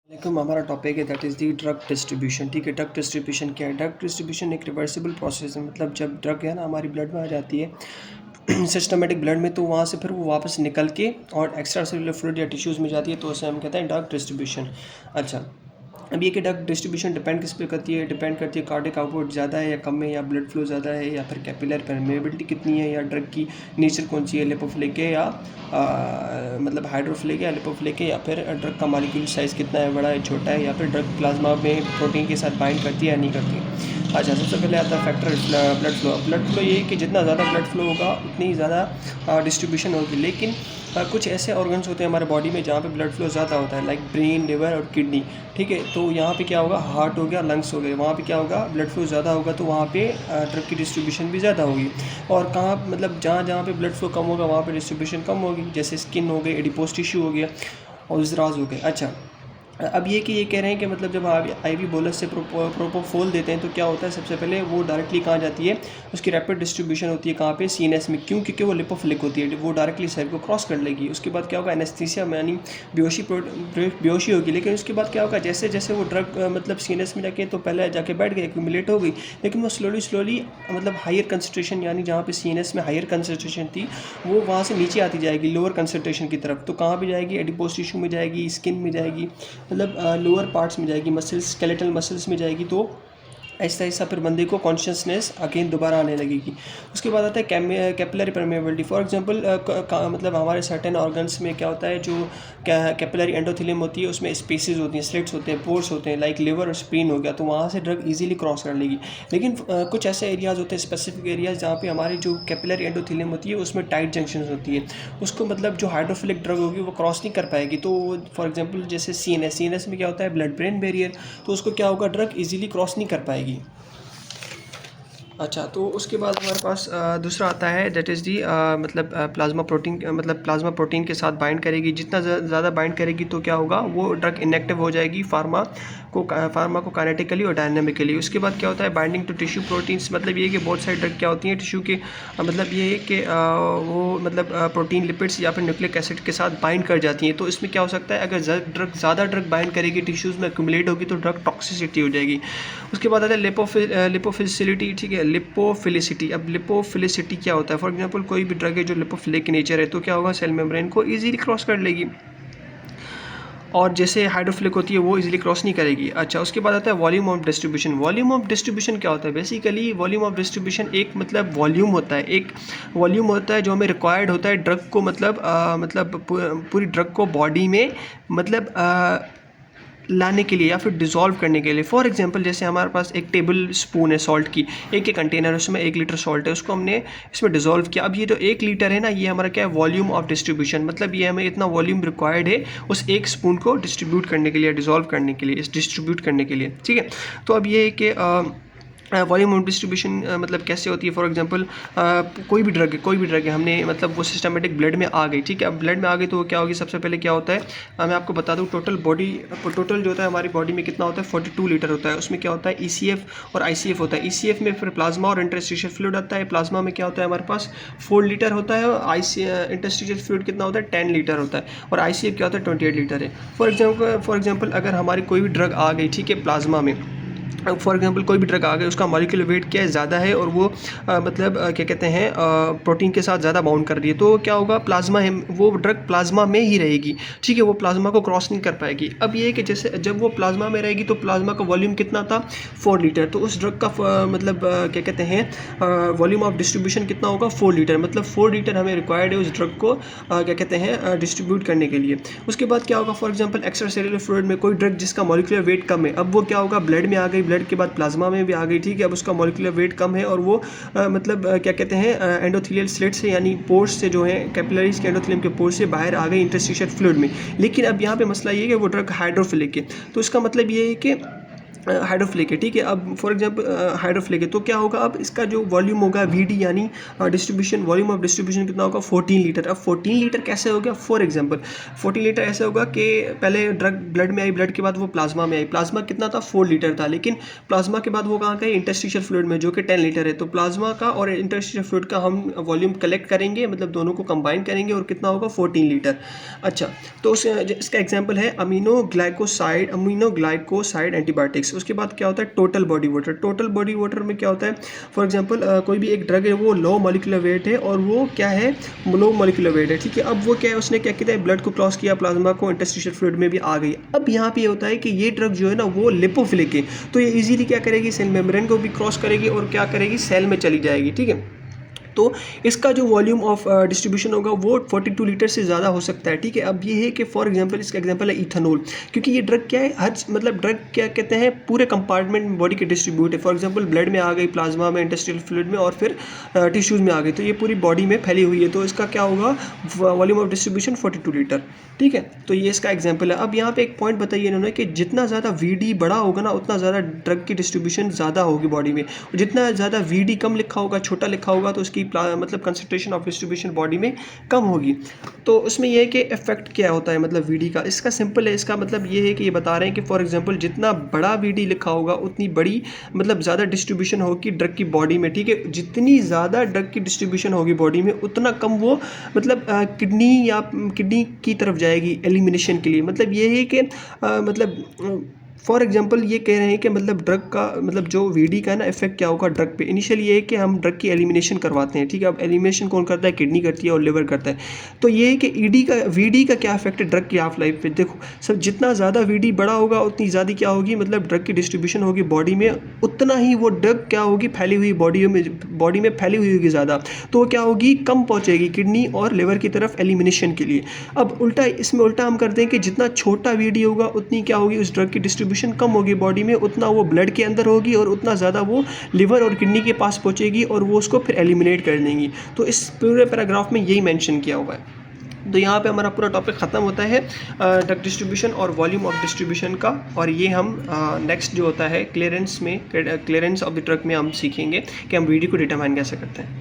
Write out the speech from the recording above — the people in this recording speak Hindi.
लेकिन हमारा टॉपिक है that is the drug distribution. ठीक है, ड्रग डिस्ट्रीब्यूशन क्या है? ड्रग डिस्ट्रीब्यूशन एक रिवर्सिबल प्रोसेस है। मतलब जब ड्रग है ना हमारी ब्लड में आ जाती है सिस्टमेटिक ब्लड में, तो वहाँ से फिर वो वापस निकल के और एक्स्ट्रा सेलुलर फ्लूइड या टिश्यूज़ में जाती है, तो उसे हम कहते हैं ड्रग डिस्ट्रीब्यूशन। अच्छा, अब ये कि ड्रग डिस्ट्रीब्यूशन डिपेंड किस पे करती है? डिपेंड करती है कार्डियक आउटपुट ज़्यादा है या कम है, या ब्लड फ्लो ज़्यादा है, या फिर कैपिलर परमेबिलिटी कितनी है, या ड्रग की नेचर कौन सी है, लिपोफिलिक है या मतलब हाइड्रोफिलिक है या लिपोफिलिक है, या फिर ड्रग का मॉलिक्यूल साइज़ कितना है, बड़ा है छोटा है, या फिर ड्रग प्लाज्मा में प्रोटीन के साथ बाइंड करती है या नहीं करती। अच्छा, सबसे पहले आता है factor blood flow. Blood flow ये है कि जितना ज़्यादा ब्लड फ्लो होगा उतनी ही ज़्यादा डिस्ट्रीब्यूशन होगी। लेकिन कुछ ऐसे ऑर्गन्स होते हैं हमारे बॉडी में जहाँ पे ब्लड फ्लो ज़्यादा होता है, लाइक ब्रेन, लिवर और किडनी। ठीक है, तो यहाँ पे क्या होगा, हार्ट हो गया, लंग्स हो गए, वहाँ पे क्या होगा, ब्लड फ्लो ज़्यादा होगा, तो वहाँ पे ड्रग की डिस्ट्रीब्यूशन भी ज़्यादा होगी। और कहाँ मतलब जहाँ जहाँ पे ब्लड फ्लो कम होगा वहाँ पे डिस्ट्रीब्यूशन कम होगी, जैसे स्किन हो गई, एडिपोज टिश्यू हो गया और उजराज हो गए। अच्छा, अब ये कि ये कह रहे हैं कि मतलब जब आईवी बोलस से प्रोपोफोल देते हैं तो क्या होता है, सबसे पहले वो डायरेक्टली कहाँ जाती है, उसकी रैपिड डिस्ट्रीब्यूशन होती है कहाँ पे, सीएनएस में। क्यों? क्योंकि वो लिपोफिलिक होती है, वो डायरेक्टली सेल को क्रॉस कर लेगी। उसके बाद क्या होगा, एनेस्थीसिया यानी बेहोशी होगी। लेकिन उसके बाद क्या होगा, जैसे जैसे वो ड्रग मतलब सीएनएस में जाके तो पहले जाके बैठ गई, एक्यूमुलेट हो गई, लेकिन वो स्लोली मतलब हायर कंसनट्रेशन, यानी जहाँ पे सीएनएस में हायर कंसनट्रेशन थी वो वहाँ से नीचे आती जाएगी लोअर कंसनट्रेशन की तरफ। तो कहाँ पे जाएगी, एडिपोज टिश्यू में जाएगी, स्किन में जाएगी, मतलब लोअर पार्ट्स में जाएगी, मसल्स, स्केलेटल मसल्स में जाएगी। तो ऐसा ऐसा फिर बंदे को कॉन्शियसनेस अगेन दोबारा आने लगेगी। उसके बाद आता है कैपिलरी परमेबिलिटी। फॉर एग्जांपल मतलब हमारे सर्टेन ऑर्गन्स में क्या होता है, जो कैपिलरी एंडोथेलियम होती है उसमें स्पेसेस होती हैं, स्लिट्स होते हैं, पोर्स होते हैं, लाइक लिवर और स्प्लीन हो गया, तो वहाँ से ड्रग इजीली क्रॉस कर लेगी। लेकिन कुछ ऐसे एरियाज़ होते हैं, स्पेसिफिक एरियाज़, जहाँ पे हमारी जो कैपिलरी एंडोथेलियम होती है उसमें टाइट जंक्शन होती है, उसको मतलब जो हाइड्रोफिलिक ड्रग होगी वो क्रॉस नहीं कर पाएगी। तो फॉर एग्जाम्पल जैसे सीएनएस में क्या होता है, ब्लड ब्रेन बैरियर, तो उसको क्या होगा, ड्रग इजीली क्रॉस नहीं कर पाएगी। अच्छा, तो उसके बाद हमारे पास दूसरा आता है दैट इज़ दी मतलब प्लाज्मा प्रोटीन। मतलब प्लाज्मा प्रोटीन के साथ बाइंड करेगी, जितना ज़्यादा बाइंड करेगी तो क्या होगा, वो ड्रग इनएक्टिव हो जाएगी फार्मा को काइनेटिकली और डायनामिकली। उसके बाद क्या होता है, बाइंडिंग टू टिश्यू प्रोटीन्स। मतलब ये कि बहुत सारी ड्रग क्या होती हैं टिश्यू के, मतलब ये है कि वो मतलब प्रोटीन, लिपिड्स या फिर न्यूक्लिक एसिड के साथ बाइंड कर जाती हैं। तो इसमें क्या हो सकता है, अगर ज़्यादा ड्रग बाइंड करेगी, टिश्यूज़ में एक्यूमुलेट होगी, तो ड्रग टॉक्सिसिटी हो जाएगी। उसके बाद आता है लिपोफिलिसिटी। ठीक है, लिपोफिलिसिटी। अब लिपोफिलिसिटी क्या होता है, फॉर एग्जांपल कोई भी ड्रग है जो लिपोफिलिक की नेचर है, तो क्या होगा, सेल मेम्ब्रेन को इजीली क्रॉस कर लेगी, और जैसे हाइड्रोफिलिक होती है वो इजीली क्रॉस नहीं करेगी। अच्छा, उसके बाद आता है volume of distribution. Volume of distribution क्या होता है, बेसिकली वॉल्यूम ऑफ डिस्ट्रीब्यूशन एक मतलब वॉल्यूम होता है, एक वॉल्यूम होता है जो हमें रिक्वायर्ड होता है ड्रग को मतलब पूरी ड्रग को बॉडी में मतलब लाने के लिए या फिर डिज़ोल्व करने के लिए। फॉर एग्जांपल जैसे हमारे पास एक टेबल स्पून है सॉल्ट की, एक कंटेनर, उसमें 1 लीटर सॉल्ट है, उसको हमने इसमें डिज़ोल्व किया। अब ये जो 1 लीटर है ना, ये हमारा क्या है, वॉल्यूम ऑफ डिस्ट्रीब्यूशन। मतलब ये हमें इतना वॉल्यूम रिक्वायर्ड है उस एक स्पून को डिस्ट्रीब्यूट करने के लिए, डिज़ोल्व करने के लिए, डिस्ट्रीब्यूट करने के लिए। ठीक है, तो अब ये है कि वॉल्यूम ऑफ डिस्ट्रीब्यूशन मतलब कैसे होती है। फॉर एग्जांपल कोई भी ड्रग है, हमने मतलब वो सिस्टमेटिक ब्लड में आ गई। ठीक है, अब ब्लड में आ गई तो क्या होगी, सबसे पहले क्या होता है, मैं आपको बता दूं, टोटल जो होता है हमारी बॉडी में कितना होता है, 42 लीटर होता है। उसमें क्या होता है, ईसीएफ और आईसीएफ होता है। ईसीएफ में फिर प्लाज्मा और इंटरस्टिशियल फ्लूइड आता है। प्लाज्मा में क्या होता है, हमारे पास 4 लीटर होता है, और इंटरस्टिशियल फ्लूइड कितना होता है, 10 लीटर होता है, और आईसीएफ क्या होता है, 28 लीटर है। फॉर एग्जाम्पल अगर हमारी कोई भी ड्रग आ गई, ठीक है, प्लाज्मा में, फॉर एग्जांपल कोई भी ड्रग आ गई, उसका मॉलिक्यूलर वेट क्या है, ज़्यादा है, और वो मतलब क्या कहते हैं, प्रोटीन के साथ ज़्यादा बाउंड कर रही है, तो क्या होगा, प्लाज्मा है, वो ड्रग प्लाज्मा में ही रहेगी। ठीक है, वो प्लाज्मा को क्रॉस नहीं कर पाएगी। अब ये है कि जैसे जब वो प्लाज्मा में रहेगी तो प्लाज्मा का वॉल्यूम कितना था, 4 लीटर, तो उस ड्रग का मतलब क्या कहते हैं, वॉल्यूम ऑफ डिस्ट्रीब्यूशन कितना होगा, 4 लीटर। मतलब 4 लीटर हमें रिक्वायर्ड है उस ड्रग को क्या कहते हैं, डिस्ट्रीब्यूट करने के लिए। उसके बाद क्या होगा, for example extra cellular fluid में कोई ड्रग जिसका मॉलिक्यूलर वेट कम है, अब वो क्या होगा, ब्लड में आ गई, ब्लड के बाद प्लाज्मा में भी आ गई। ठीक है, अब उसका मॉलिक्यूलर वेट कम है, और वो मतलब क्या कहते हैं, एंडोथेलियल स्लिट्स से, यानी पोर्स से, जो है कैपिलरीज के एंडोथेलियम के पोर्स से बाहर आ गई इंटरस्टिशियल फ्लूइड में। लेकिन अब यहाँ पे मसला ये है कि वो ड्रग हाइड्रोफिलिक है, तो इसका मतलब ये है कि हाइड्रोफ्लिक है, ठीक है। अब फॉर एग्जांपल हाइड्रोफ्लिक है तो क्या होगा, अब इसका जो वॉल्यूम होगा वीडी यानी डिस्ट्रीब्यूशन, वॉल्यूम ऑफ डिस्ट्रीब्यूशन कितना होगा 14 लीटर। अब 14 लीटर कैसे हो गया, फॉर एग्जांपल 14 लीटर ऐसे होगा कि पहले ड्रग ब्लड में आई, ब्लड के बाद वो प्लाज्मा में आई, प्लाज्मा कितना था 4 लीटर था, लेकिन प्लाज्मा के बाद वो कहाँ का है, इंटरस्टिशियल फ्लूइड में, जो कि 10 लीटर है। तो प्लाज्मा का और इंटरस्टिशियल फ्लूइड का हम वॉल्यूम कलेक्ट करेंगे, मतलब दोनों को कंबाइन करेंगे और कितना होगा 14 लीटर। अच्छा, तो इसका एग्जाम्पल है अमीनो ग्लाइकोसाइड एंटीबायोटिक्स। उसके बाद क्या होता है total body water. Total body water में क्या होता है, फॉर एग्जांपल कोई भी एक ड्रग है वो लो मॉलिक्यूलर वेट है और वो क्या है लो मॉलिक्यूलर वेट है, ठीक है। अब वो क्या है, उसने क्या किया है, ब्लड को क्रॉस किया, प्लाज्मा को, इंटरस्टिशियल फ्लूइड में भी आ गई। अब यहाँ पे होता है कि ये ड्रग जो है ना वो लिपोफिलिक है, तो ये इजीली क्या करेगी, सेल मेम्ब्रेन को भी क्रॉस करेगी और क्या करेगी, सेल में चली जाएगी, ठीक है। तो इसका जो वॉल्यूम ऑफ डिस्ट्रीब्यूशन होगा वो 42 लीटर से ज़्यादा हो सकता है, ठीक है। अब ये है कि फॉर एग्जांपल इसका एग्जांपल है इथेनॉल, क्योंकि ये ड्रग क्या है, हर मतलब ड्रग क्या कहते हैं पूरे कंपार्टमेंट में बॉडी के डिस्ट्रीब्यूट है। फॉर एग्जांपल ब्लड में आ गई, प्लाज्मा में, इंटरस्टिशियल फ्लूइड में और फिर टिश्यूज़ में आ गई, तो ये पूरी बॉडी में फैली हुई है। तो इसका क्या होगा, वॉल्यूम ऑफ डिस्ट्रीब्यूशन 42 लीटर, ठीक है। तो ये इसका एग्जाम्पल है। अब यहाँ पे एक पॉइंट बताइए इन्होंने कि जितना ज़्यादा वीडी बड़ा होगा ना उतना ज़्यादा ड्रग की डिस्ट्रीब्यूशन ज़्यादा होगी बॉडी में, और जितना ज़्यादा वीडी कम लिखा होगा, छोटा लिखा होगा, तो उसकी मतलब कंसंट्रेशन ऑफ डिस्ट्रीब्यूशन बॉडी में कम होगी। तो उसमें यह है कि इफेक्ट क्या होता है मतलब वीडी का, इसका सिंपल है। इसका मतलब ये है कि ये बता रहे हैं कि फॉर एग्जांपल जितना बड़ा वीडी लिखा होगा उतनी बड़ी मतलब ज़्यादा डिस्ट्रीब्यूशन होगी ड्रग की बॉडी में, ठीक है। जितनी ज़्यादा ड्रग की डिस्ट्रीब्यूशन होगी बॉडी में उतना कम वो मतलब किडनी की तरफ जाएगी एलिमिनेशन के लिए। मतलब ये है कि मतलब फॉर एग्जांपल ये कह रहे हैं कि मतलब ड्रग का मतलब जो वीडी का है ना इफेक्ट क्या होगा ड्रग पे। इनिशियल ये है कि हम ड्रग की एलिमिनेशन करवाते हैं, ठीक है। अब एलिमिनेशन कौन करता है, किडनी करती है और लिवर करता है। तो ये है कि वीडी का क्या इफेक्ट है ड्रग की हाफ लाइफ पे। देखो सर, जितना ज़्यादा वीडी बड़ा होगा उतनी ज़्यादा क्या होगी, मतलब ड्रग की डिस्ट्रीब्यूशन होगी बॉडी में, उतना ही वो ड्रग क्या होगी, फैली हुई बॉडी में फैली हुई होगी ज़्यादा, तो क्या होगी, कम पहुँचेगी किडनी और लिवर की तरफ एलिमिनेशन के लिए। अब उल्टा, इसमें उल्टा हम करते हैं कि जितना छोटा वीडी होगा उतनी क्या होगी, उस ड्रग की डिस्ट्रीब्यूशन कम होगी बॉडी में, उतना वो ब्लड के अंदर होगी और उतना ज़्यादा वो लिवर और किडनी के पास पहुंचेगी और वो उसको फिर एलिमिनेट कर देंगी। तो इस पूरे पैराग्राफ में यही मेंशन किया हुआ है। तो यहाँ पे हमारा पूरा टॉपिक ख़त्म होता है ड्रग डिस्ट्रीब्यूशन और वॉल्यूम ऑफ डिस्ट्रीब्यूशन का। और ये हम नेक्स्ट जो होता है क्लियरेंस ऑफ द ड्रग में हम सीखेंगे कि हम वीडी को डिटरमाइन कैसे करते हैं।